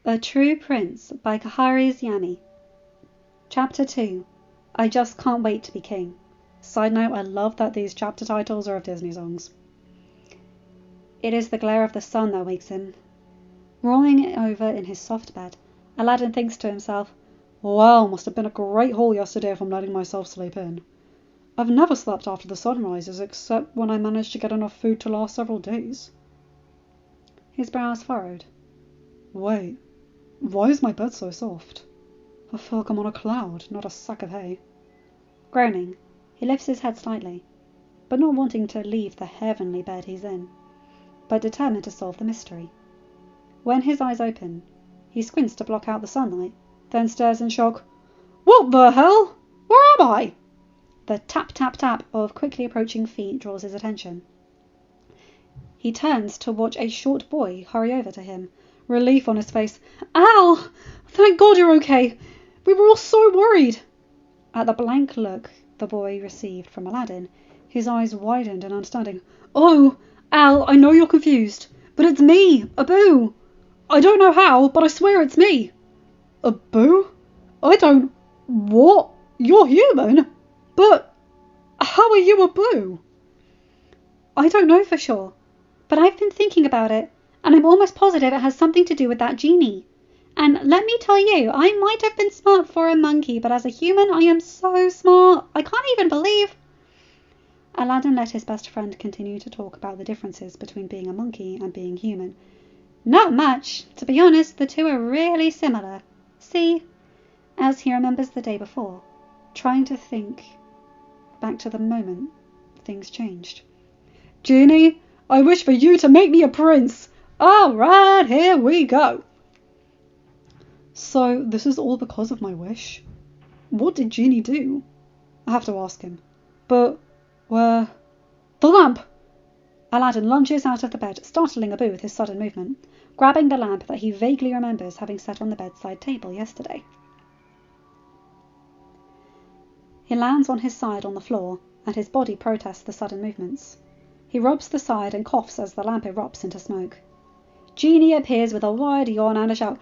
A True Prince by Kairia'sYami. Chapter 2. I Just Can't Wait to Be King. Side note, I love that these chapter titles are of Disney songs. It is the glare of the sun that wakes him. Rolling over in his soft bed, Aladdin thinks to himself, "Wow, must have been a great haul yesterday if I'm letting myself sleep in. I've never slept after the sun rises except when I managed to get enough food to last several days." His brows furrowed. Wait, why is my bed so soft? I feel like I'm on a cloud, not a sack of hay. Groaning, he lifts his head slightly, but not wanting to leave the heavenly bed he's in, but determined to solve the mystery. When his eyes open, he squints to block out the sunlight, then stares in shock. What the hell? Where am I? The tap-tap-tap of quickly approaching feet draws his attention. He turns to watch a short boy hurry over to him, relief on his face. Al! Thank God you're okay! We were all so worried! At the blank look the boy received from Aladdin, his eyes widened in understanding. Oh, Al, I know you're confused, but it's me, Abu! I don't know how, but I swear it's me! Abu? I don't... What? You're human? But how are you Abu? I don't know for sure, but I've been thinking about it, and I'm almost positive it has something to do with that genie. And let me tell you, I might have been smart for a monkey, but as a human I am so smart. I can't even believe... Aladdin let his best friend continue to talk about the differences between being a monkey and being human. Not much. To be honest, the two are really similar. See? As he remembers the day before, trying to think back to the moment things changed. Genie, I wish for you to make me a prince. All right, here we go. So this is all because of my wish? What did Genie do? I have to ask him. But where... The lamp! Aladdin lunges out of the bed, startling Abu with his sudden movement, grabbing the lamp that he vaguely remembers having set on the bedside table yesterday. He lands on his side on the floor, and his body protests the sudden movements. He rubs the side and coughs as the lamp erupts into smoke. Genie appears with a wide yawn and a shout.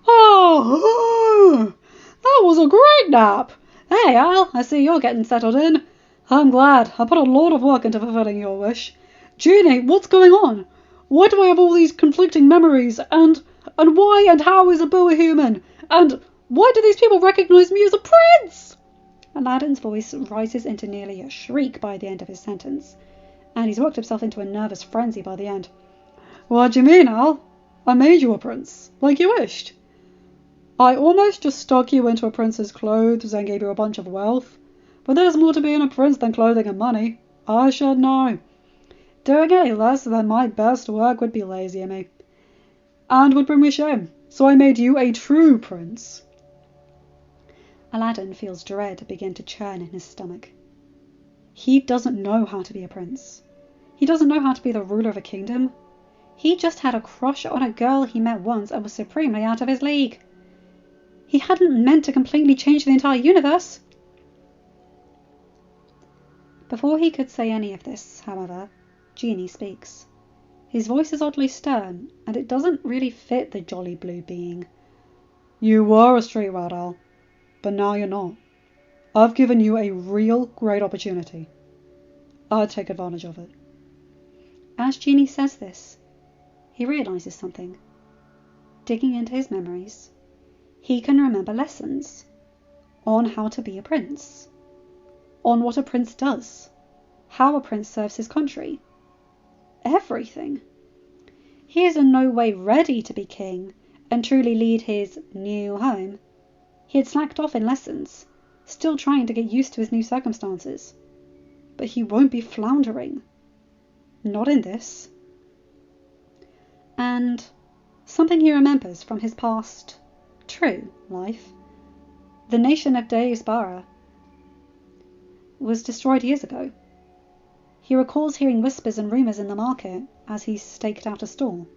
Oh, that was a great nap. Hey, Al, I see you're getting settled in. I'm glad. I put a lot of work into fulfilling your wish. Genie, what's going on? Why do I have all these conflicting memories? And why and how is Abu a human? And why do these people recognize me as a prince? Aladdin's voice rises into nearly a shriek by the end of his sentence, and he's worked himself into a nervous frenzy by the end. What do you mean, Al? I made you a prince, like you wished. I almost just stuck you into a prince's clothes and gave you a bunch of wealth. But there's more to being a prince than clothing and money. I should know. Doing any less than my best work would be lazy of me, and would bring me shame. So I made you a true prince. Aladdin feels dread begin to churn in his stomach. He doesn't know how to be a prince. He doesn't know how to be the ruler of a kingdom. He just had a crush on a girl he met once and was supremely out of his league. He hadn't meant to completely change the entire universe. Before he could say any of this, however, Genie speaks. His voice is oddly stern, and it doesn't really fit the jolly blue being. You were a street rat, Al, but now you're not. I've given you a real great opportunity. I'd take advantage of it. As Genie says this, he realizes something. Digging into his memories, he can remember lessons on how to be a prince, on what a prince does, how a prince serves his country. Everything. He is in no way ready to be king and truly lead his new home. He had slacked off in lessons, still trying to get used to his new circumstances. But he won't be floundering. Not in this. And something he remembers from his past true life. The nation of Deusbara was destroyed years ago. He recalls hearing whispers and rumours in the market as he staked out a stall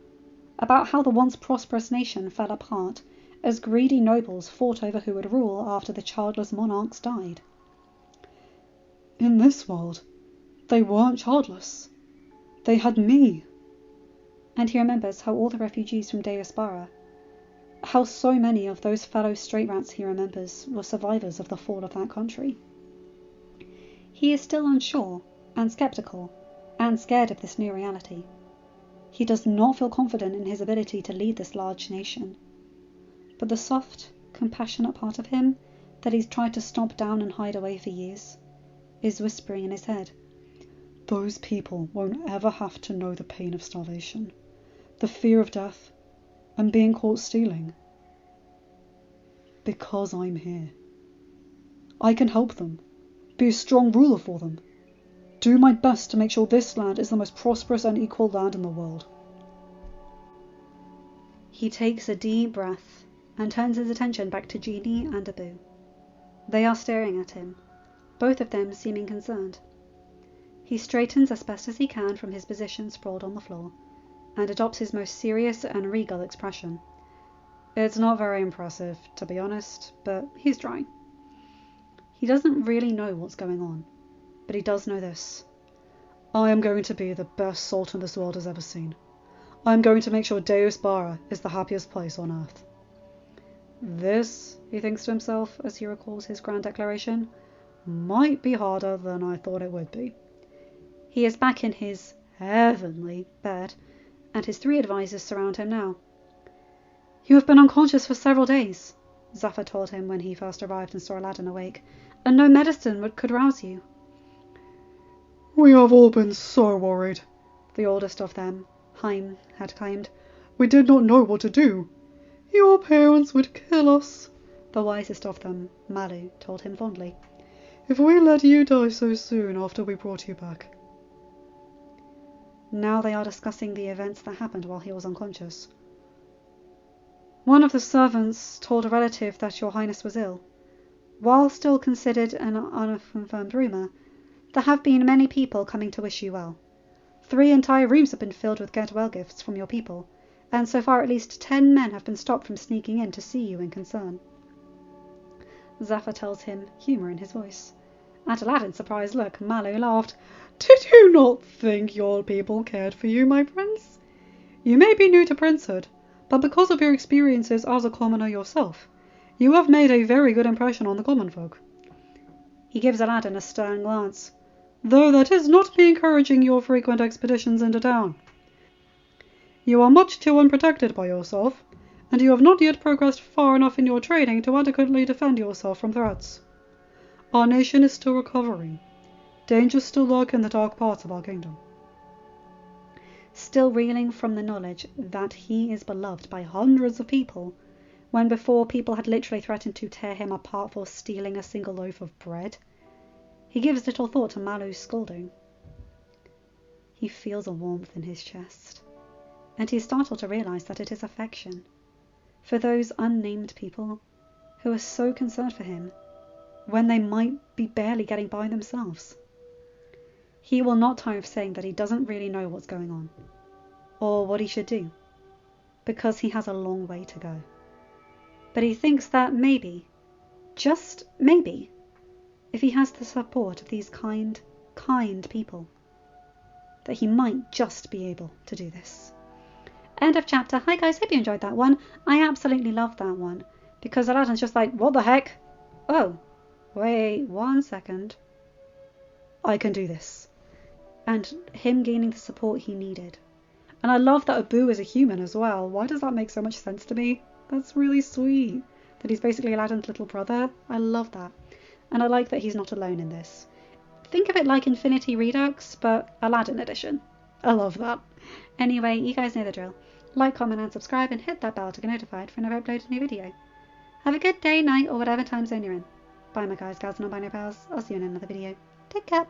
about how the once prosperous nation fell apart as greedy nobles fought over who would rule after the childless monarchs died. In this world, they weren't childless. They had me. And he remembers how all the refugees from Deusbara How so many of those fellow straight rats he remembers were survivors of the fall of that country. He is still unsure and skeptical and scared of this new reality. He does not feel confident in his ability to lead this large nation. But the soft, compassionate part of him that he's tried to stomp down and hide away for years is whispering in his head, "Those people won't ever have to know the pain of starvation, the fear of death, and being caught stealing. Because I'm here. I can help them, be a strong ruler for them, do my best to make sure this land is the most prosperous and equal land in the world." He takes a deep breath and turns his attention back to Genie and Abu. They are staring at him, both of them seeming concerned. He straightens as best as he can from his position sprawled on the floor, and adopts his most serious and regal expression. It's not very impressive, to be honest, but he's trying. He doesn't really know what's going on, but he does know this. I am going to be the best sultan this world has ever seen. I am going to make sure Deus Bara is the happiest place on earth. This, he thinks to himself as he recalls his grand declaration, might be harder than I thought it would be. He is back in his heavenly bed, and his 3 advisors surround him now. You have been unconscious for several days, Zafar told him when he first arrived and saw Aladdin awake, and no medicine could rouse you. We have all been so worried, the oldest of them, Haim, had claimed. We did not know what to do. Your parents would kill us, the wisest of them, Malu, told him fondly, if we let you die so soon after we brought you back. Now they are discussing the events that happened while he was unconscious. One of the servants told a relative that your highness was ill. While still considered an unconfirmed rumour, there have been many people coming to wish you well. 3 entire rooms have been filled with get-well gifts from your people, and so far at least 10 men have been stopped from sneaking in to see you in concern. Zafar tells him, humour in his voice. At Aladdin's surprised look, Malu laughed. Did you not think your people cared for you, my prince? You may be new to princehood, but because of your experiences as a commoner yourself, you have made a very good impression on the common folk. He gives Aladdin a stern glance, though that is not me encouraging your frequent expeditions into town. You are much too unprotected by yourself, and you have not yet progressed far enough in your training to adequately defend yourself from threats. Our nation is still recovering. Dangers still lurk in the dark parts of our kingdom. Still reeling from the knowledge that he is beloved by hundreds of people, when before people had literally threatened to tear him apart for stealing a single loaf of bread, he gives little thought to Malu's scolding. He feels a warmth in his chest, and he is startled to realise that it is affection for those unnamed people who are so concerned for him when they might be barely getting by themselves. He will not tire of saying that he doesn't really know what's going on, or what he should do, because he has a long way to go. But he thinks that maybe, just maybe, if he has the support of these kind people, that he might just be able to do this. End of chapter. Hi guys, hope you enjoyed that one. I absolutely loved that one, because Aladdin's just like, what the heck? Oh, wait 1 second. I can do this. And him gaining the support he needed. And I love that Abu is a human as well. Why does that make so much sense to me? That's really sweet. That he's basically Aladdin's little brother. I love that. And I like that he's not alone in this. Think of it like Infinity Redux, but Aladdin edition. I love that. Anyway, you guys know the drill. Like, comment and subscribe, and hit that bell to get notified whenever I upload a new video. Have a good day, night, or whatever time zone you're in. Bye my guys, gals and non-binary pals. I'll see you in another video. Take care.